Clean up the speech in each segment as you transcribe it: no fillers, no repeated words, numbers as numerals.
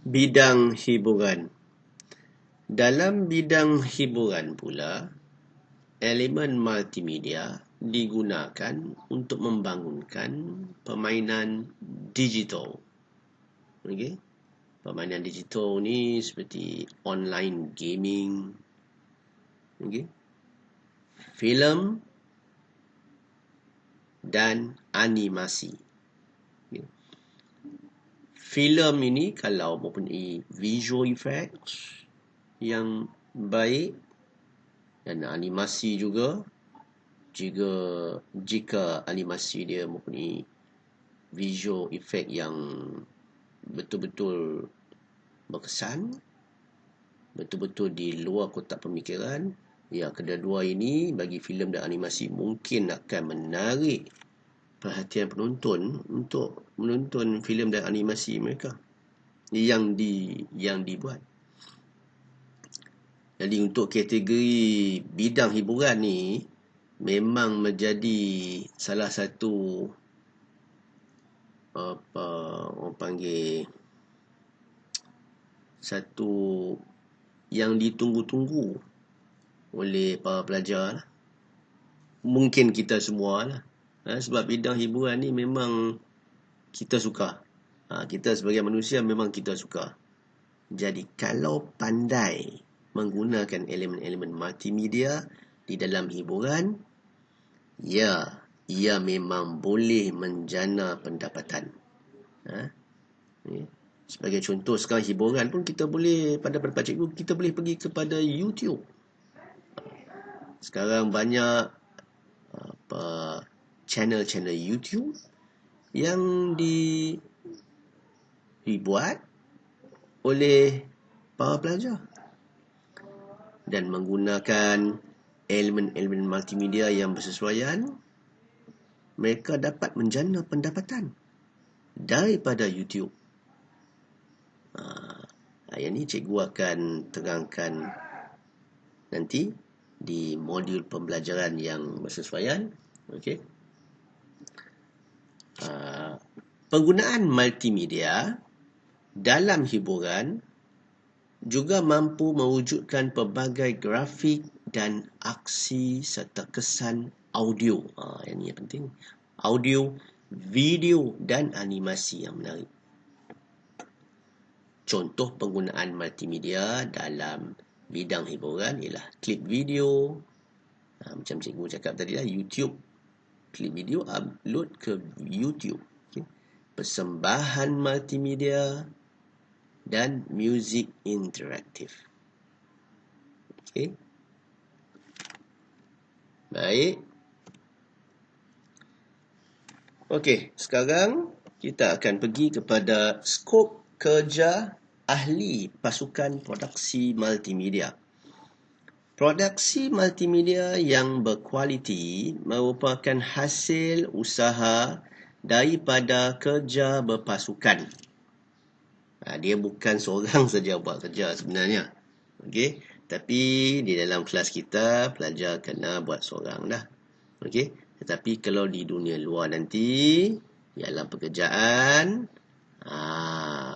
Bidang hiburan. Dalam bidang hiburan pula, elemen multimedia digunakan untuk membangunkan permainan digital. Okey. Permainan digital ni seperti online gaming, okey, filem dan animasi. Okay. Filem ini kalau mempunyai visual effects yang baik dan animasi juga, jika animasi dia mempunyai visual effect yang betul-betul berkesan, betul-betul di luar kotak pemikiran, ya, kedua-dua ini bagi filem dan animasi mungkin akan menarik perhatian penonton untuk menonton filem dan animasi mereka yang dibuat. Jadi untuk kategori bidang hiburan ni memang menjadi salah satu orang panggil satu yang ditunggu-tunggu oleh para pelajar lah. Mungkin kita semua lah. Sebab bidang hiburan ni memang kita suka. Kita sebagai manusia memang kita suka. Jadi kalau pandai menggunakan elemen-elemen multimedia di dalam hiburan, ya, ia memang boleh menjana pendapatan. Sebagai contoh, sekarang hiburan pun kita boleh, pada cikgu, kita boleh pergi kepada YouTube. Sekarang banyak channel-channel YouTube yang dibuat oleh para pelajar dan menggunakan elemen-elemen multimedia yang bersesuaian. Mereka dapat menjana pendapatan daripada YouTube. Yang ni cikgu akan terangkan nanti di modul pembelajaran yang bersesuaian. Okey. Penggunaan multimedia dalam hiburan juga mampu mewujudkan pelbagai grafik dan aksi serta kesan audio. Yang ni yang penting. Audio, video dan animasi yang menarik. Contoh penggunaan multimedia dalam bidang hiburan ialah klip video. Macam cikgu cakap tadi lah, YouTube. Klip video upload ke YouTube. Okay. Persembahan multimedia dan muzik interaktif. Okey. Baik. Okey, sekarang kita akan pergi kepada skop kerja ahli pasukan produksi multimedia. Produksi multimedia yang berkualiti merupakan hasil usaha daripada kerja berpasukan. Dia bukan seorang saja buat kerja sebenarnya. Okey, tapi di dalam kelas kita pelajar kena buat seorang dah. Okey, tetapi kalau di dunia luar nanti dalam pekerjaan,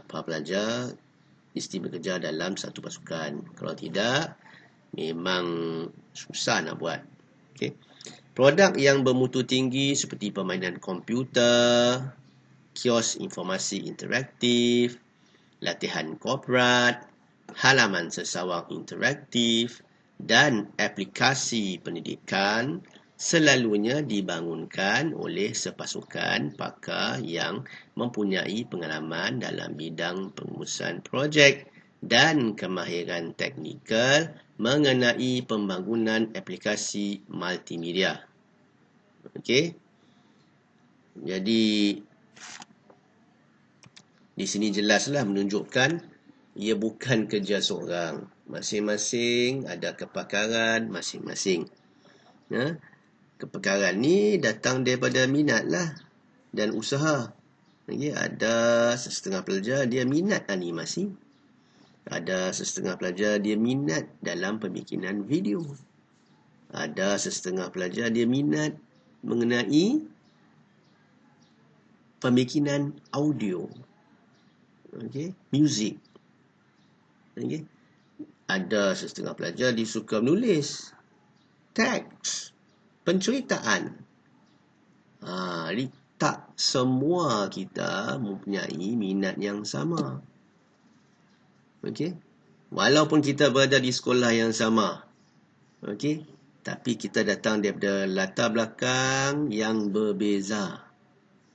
para pelajar mesti bekerja dalam satu pasukan. Kalau tidak, memang susah nak buat. Okay. Produk yang bermutu tinggi seperti permainan komputer, kios informasi interaktif, latihan korporat, halaman sesawang interaktif dan aplikasi pendidikan selalunya dibangunkan oleh sepasukan pakar yang mempunyai pengalaman dalam bidang pengurusan projek dan kemahiran teknikal mengenai pembangunan aplikasi multimedia. Okey. Jadi di sini jelaslah menunjukkan ia bukan kerja seorang. Masing-masing ada kepakaran masing-masing. Kepakaran ni datang daripada minat lah dan usaha. Ada setengah pelajar dia minat animasi. Ada setengah pelajar dia minat dalam pembikinan video. Ada setengah pelajar dia minat mengenai pembikinan audio. Muzik. Okay. Ada setengah pelajar dia suka menulis teks, penceritaan. Jadi tak semua kita mempunyai minat yang sama. Okey. Walaupun kita berada di sekolah yang sama. Okey. Tapi kita datang daripada latar belakang yang berbeza.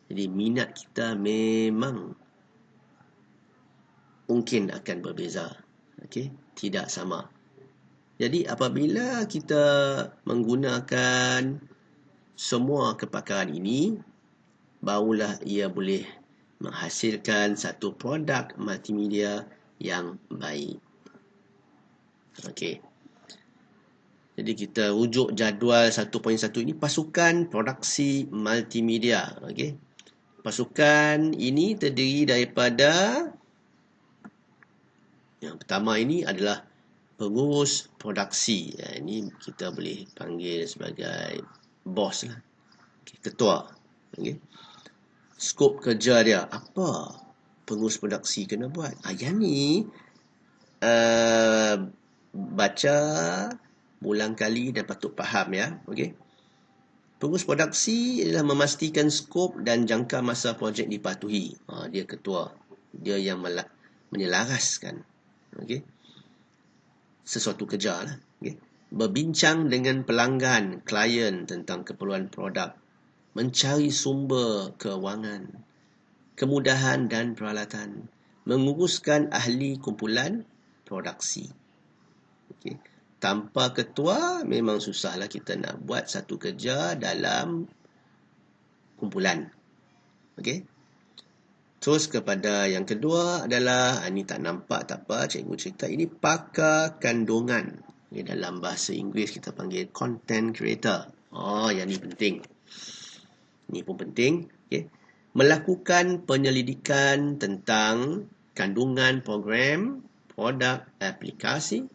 Jadi minat kita memang mungkin akan berbeza. Okey, tidak sama. Jadi apabila kita menggunakan semua kepakaran ini, barulah ia boleh menghasilkan satu produk multimedia yang baik. Okey. Jadi kita rujuk jadual 1.1 ini pasukan produksi multimedia. Okey. Pasukan ini terdiri daripada yang pertama ini adalah pengurus produksi. Ini kita boleh panggil sebagai bos lah. Okay, ketua. Okay. Skop kerja dia. Apa pengurus produksi kena buat? Yang ni baca berulang kali dan patut faham ya. Okay. Pengurus produksi adalah memastikan skop dan jangka masa projek dipatuhi. Dia ketua. Dia yang menyelaraskan. Okay. Sesuatu kerja lah. Okay. Berbincang dengan pelanggan, klien tentang keperluan produk. Mencari sumber kewangan, kemudahan dan peralatan. Menguruskan ahli kumpulan produksi. Okay. Tanpa ketua, memang susahlah kita nak buat satu kerja dalam kumpulan. Okay. Terus kepada yang kedua adalah, ini tak nampak tak apa, cikgu cerita, ini pakar kandungan. Ini dalam bahasa Inggeris kita panggil content creator. Yang ni penting. Ini pun penting. Okay. Melakukan penyelidikan tentang kandungan program, produk, aplikasi.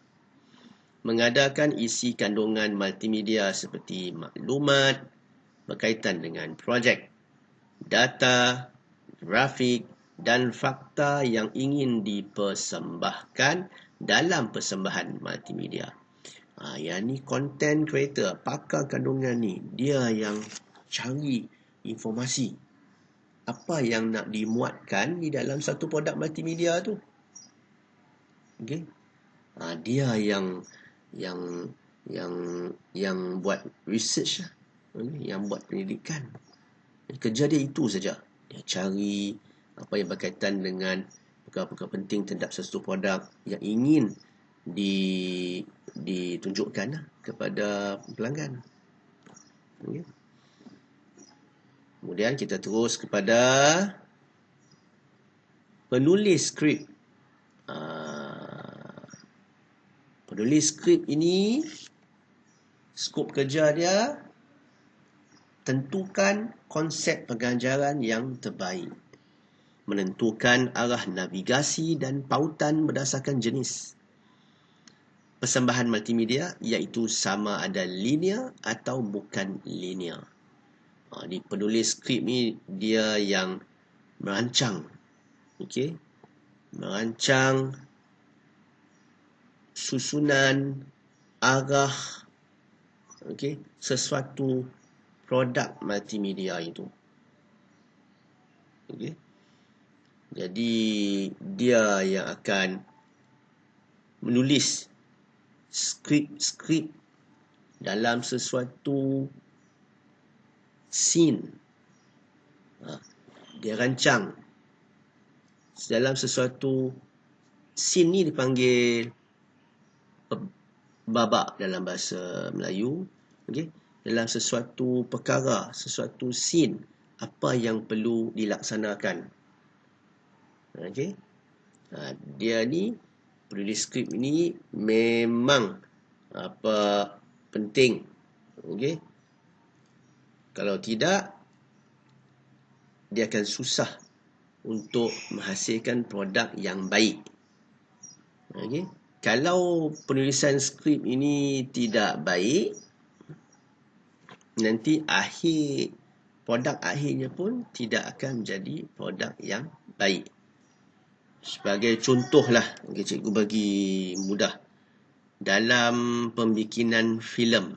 Mengadakan isi kandungan multimedia seperti maklumat berkaitan dengan projek, data, grafik dan fakta yang ingin dipersembahkan dalam persembahan multimedia. Yang ni content creator, pakar kandungan ni, dia yang cari informasi apa yang nak dimuatkan di dalam satu produk multimedia tu. Okay. Dia yang buat research, yang buat pendidikan. Kerja dia itu saja. Dia cari apa yang berkaitan dengan perkara-perkara penting terhadap sesuatu produk yang ingin ditunjukkan kepada pelanggan. Okay. Kemudian kita terus kepada penulis skrip. Penulis skrip ini, skop kerja dia, tentukan konsep pengajaran yang terbaik. Menentukan arah navigasi dan pautan berdasarkan jenis persembahan multimedia, iaitu sama ada linear atau bukan linear. Di penulis skrip ni dia yang merancang. Okey. Merancang susunan arah sesuatu produk multimedia itu. Okay. Jadi dia yang akan menulis skrip-skrip dalam sesuatu scene. Dia rancang dalam sesuatu scene ni dipanggil babak dalam bahasa Melayu. Okay. Dalam sesuatu perkara, sesuatu scene, apa yang perlu dilaksanakan. Okay. Dia ni, penulis skrip ini memang penting. Okay. Kalau tidak, dia akan susah untuk menghasilkan produk yang baik. Okay. Kalau penulisan skrip ini tidak baik, nanti produk akhirnya pun tidak akan menjadi produk yang baik. Sebagai contoh lah, okay, cikgu bagi mudah. Dalam pembikinan filem,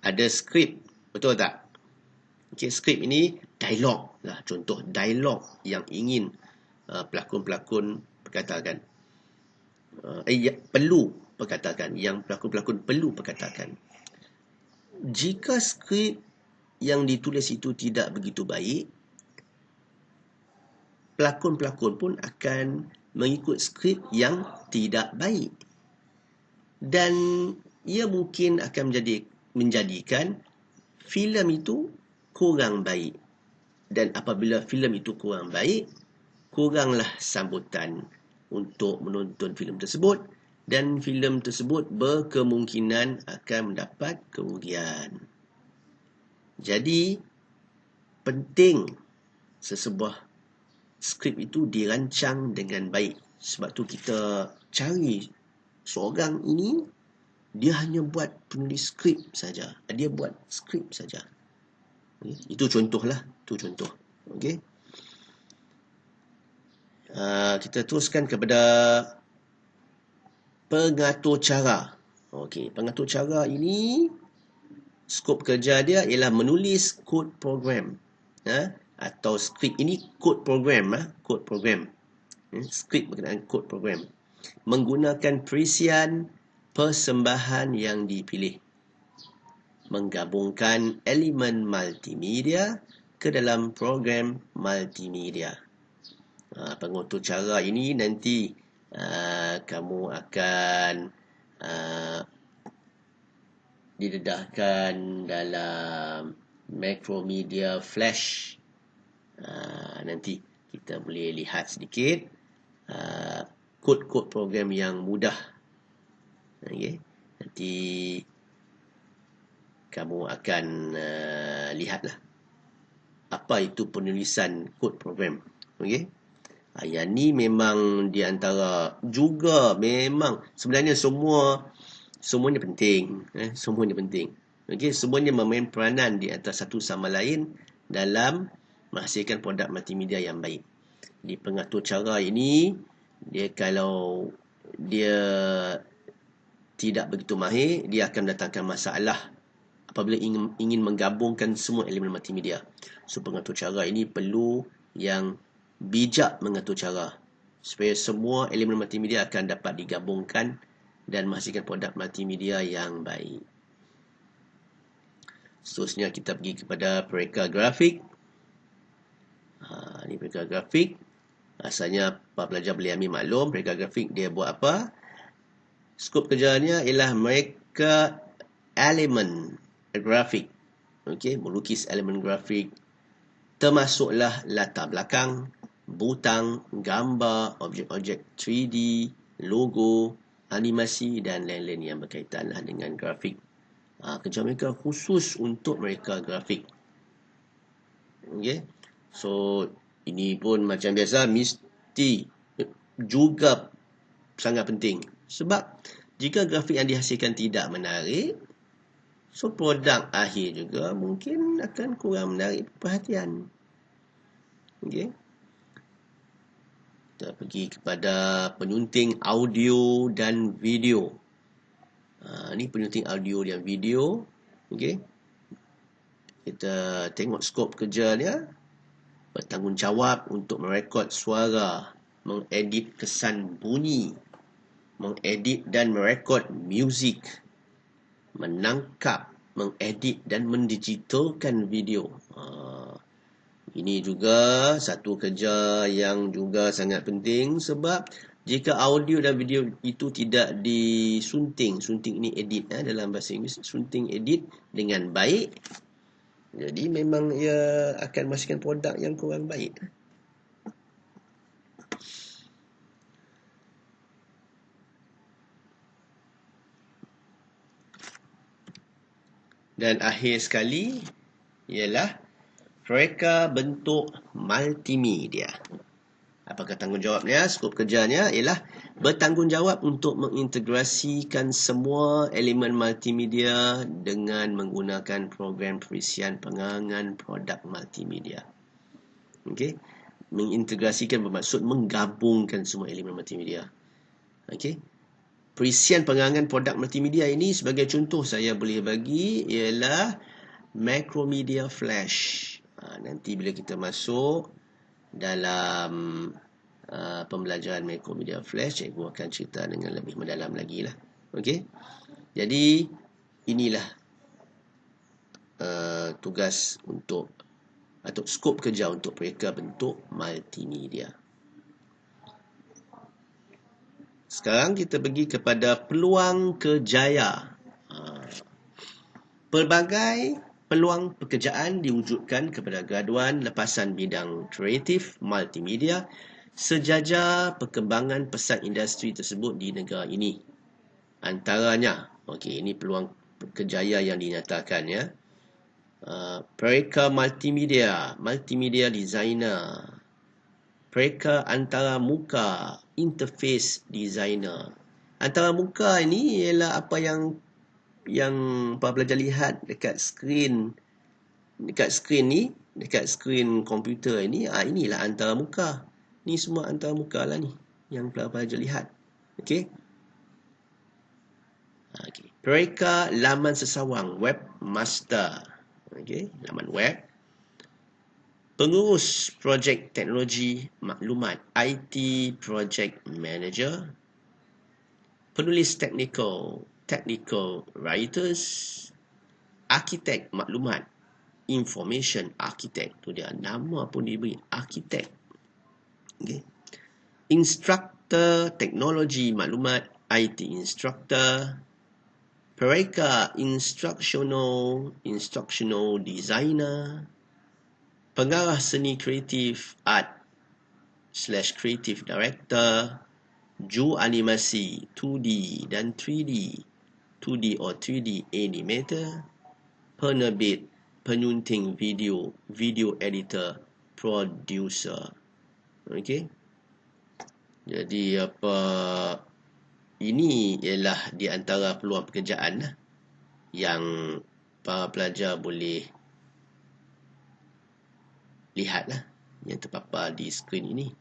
ada skrip, betul tak? Okay, skrip ini dialog lah, contoh dialog yang ingin pelakon-pelakon perkatakan. Perlu perkatakan, yang pelakon-pelakon perlu perkatakan. Jika skrip yang ditulis itu tidak begitu baik, pelakon-pelakon pun akan mengikut skrip yang tidak baik. Dan ia mungkin akan menjadikan filem itu kurang baik. Dan apabila filem itu kurang baik, kuranglah sambutan untuk menonton filem tersebut, dan filem tersebut berkemungkinan akan mendapat kerugian. Jadi, penting sesebuah skrip itu dirancang dengan baik. Sebab tu kita cari seorang ini, dia hanya buat penulis skrip saja. Dia buat skrip saja. Okay. Itu contohlah. Itu contoh. Okay. Kita teruskan kepada pengatur cara. Okey, pengatur cara ini, skop kerja dia ialah menulis kod program. Atau skrip ini kod program. Kod program. Skrip berkenaan kod program. Menggunakan perisian persembahan yang dipilih. Menggabungkan elemen multimedia ke dalam program multimedia. Pengatur cara ini nanti kamu akan didedahkan dalam Macromedia Flash. Nanti kita boleh lihat sedikit kod-kod program yang mudah. Okay. Nanti kamu akan lihatlah apa itu penulisan kod program. Okay. Yang ni memang di antara juga memang sebenarnya semuanya penting. Semuanya penting. Okay. Semuanya memain peranan di antara satu sama lain dalam menghasilkan produk multimedia yang baik. Di pengatur cara ini, dia kalau dia tidak begitu mahir, dia akan mendatangkan masalah apabila ingin menggabungkan semua elemen multimedia. So, pengatur cara ini perlu yang bijak mengatur cara supaya semua elemen multimedia akan dapat digabungkan dan menghasilkan produk multimedia yang baik. Seterusnya kita pergi kepada pereka grafik. Ini pereka grafik. Asalnya para pelajar boleh ambil maklum pereka grafik dia buat apa. Skop kerjanya ialah mereka elemen grafik. Okey, melukis elemen grafik. Termasuklah latar belakang, butang, gambar, objek-objek 3D, logo, animasi dan lain-lain yang berkaitan dengan grafik. Kerja mereka khusus untuk mereka grafik. Okey. So, ini pun macam biasa mesti juga sangat penting. Sebab jika grafik yang dihasilkan tidak menarik, so produk akhir juga mungkin akan kurang menarik perhatian. Okey. Kita pergi kepada penyunting audio dan video. Ini penyunting audio dan video. Okey. Kita tengok skop kerja dia. Bertanggungjawab untuk merekod suara, mengedit kesan bunyi, mengedit dan merekod muzik, menangkap, mengedit dan mendigitalkan video. Ini juga satu kerja yang juga sangat penting sebab jika audio dan video itu tidak disunting, sunting ini edit dalam bahasa Inggeris, sunting edit dengan baik, jadi memang ia akan menghasilkan produk yang kurang baik. Dan akhir sekali ialah reka bentuk multimedia. Apakah tanggungjawabnya? Skop kerjanya ialah bertanggungjawab untuk mengintegrasikan semua elemen multimedia dengan menggunakan program perisian pengarangan produk multimedia. Okey. mengintegrasikan bermaksud menggabungkan semua elemen multimedia. Okey. Perisian pengerangan produk multimedia ini sebagai contoh saya boleh bagi ialah Macromedia Flash. Nanti bila kita masuk dalam pembelajaran Macromedia Flash, cikgu akan cerita dengan lebih mendalam lagi lah. Okey. Jadi inilah tugas untuk atau skop kerja untuk mereka bentuk multimedia. Sekarang kita pergi kepada peluang kerjaya. Pelbagai peluang pekerjaan diwujudkan kepada graduan lepasan bidang kreatif multimedia sejajar perkembangan pesat industri tersebut di negara ini. Antaranya, okey, ini peluang kerjaya yang dinyatakan ya. Pereka multimedia, multimedia designer, pereka antara muka, interface designer. Antara muka ini ialah apa yang para pelajar lihat dekat skrin komputer ini. Inilah antara muka. Ni semua antara muka lah ni yang para pelajar lihat. Okey. Pereka laman sesawang, webmaster. Okey, laman web. Pengurus projek teknologi maklumat, IT project manager. Penulis technical writers. Arkitek maklumat, information architect. Tu dia, nama pun diberi arkitek. Okay. Instructor teknologi maklumat, IT instructor. Pereka instructional designer. Pengarah seni kreatif, art/creative director. Juru animasi 2D dan 3D, 2D or 3D animator. Penerbit, penyunting video editor, producer. Okey. Jadi ini ialah di antara peluang pekerjaan yang para pelajar boleh lihatlah yang terpapar di skrin ini.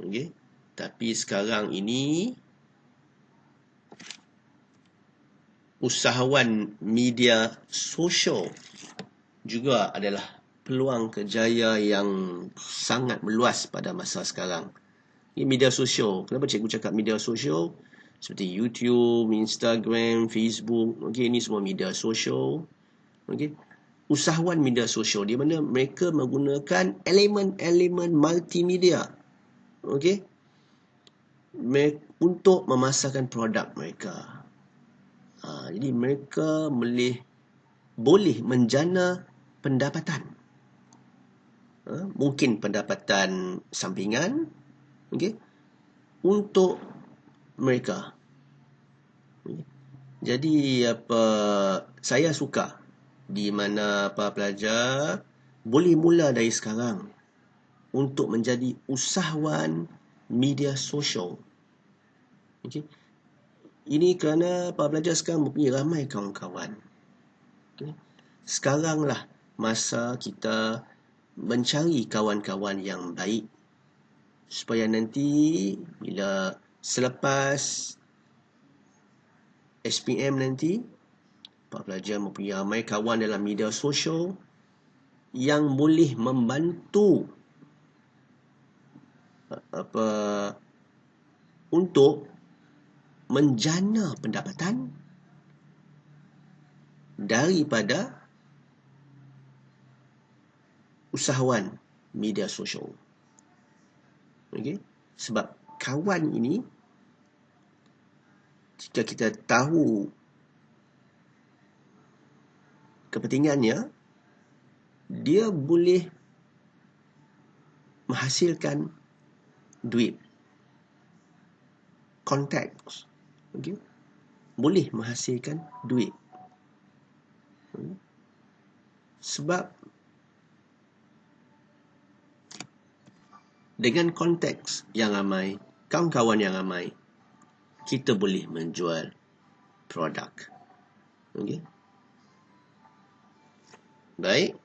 Okey. Tapi sekarang ini usahawan media sosial juga adalah peluang kerjaya yang sangat meluas pada masa sekarang. Ini media sosial. Kenapa cikgu cakap media sosial? Seperti YouTube, Instagram, Facebook. Okey, ini semua media sosial. Okey. Usahawan media sosial di mana mereka menggunakan elemen-elemen multimedia. Okey. Untuk memasarkan produk mereka. Jadi mereka boleh menjana pendapatan. Mungkin pendapatan sampingan, okay, untuk mereka. Jadi saya suka di mana para pelajar boleh mula dari sekarang untuk menjadi usahawan media sosial. Okay. Ini kerana para pelajar sekarang mempunyai ramai kawan-kawan. Okay. Sekaranglah masa kita mencari kawan-kawan yang baik supaya nanti bila selepas SPM nanti para pelajar mempunyai ramai kawan dalam media sosial yang boleh membantu untuk menjana pendapatan daripada usahawan media sosial. Okey, sebab kawan ini jika kita tahu kepentingannya, dia boleh menghasilkan duit. Contacts. Okay. Boleh menghasilkan duit. Sebab dengan konteks yang ramai, kawan-kawan yang ramai, kita boleh menjual produk. Okay. Baik.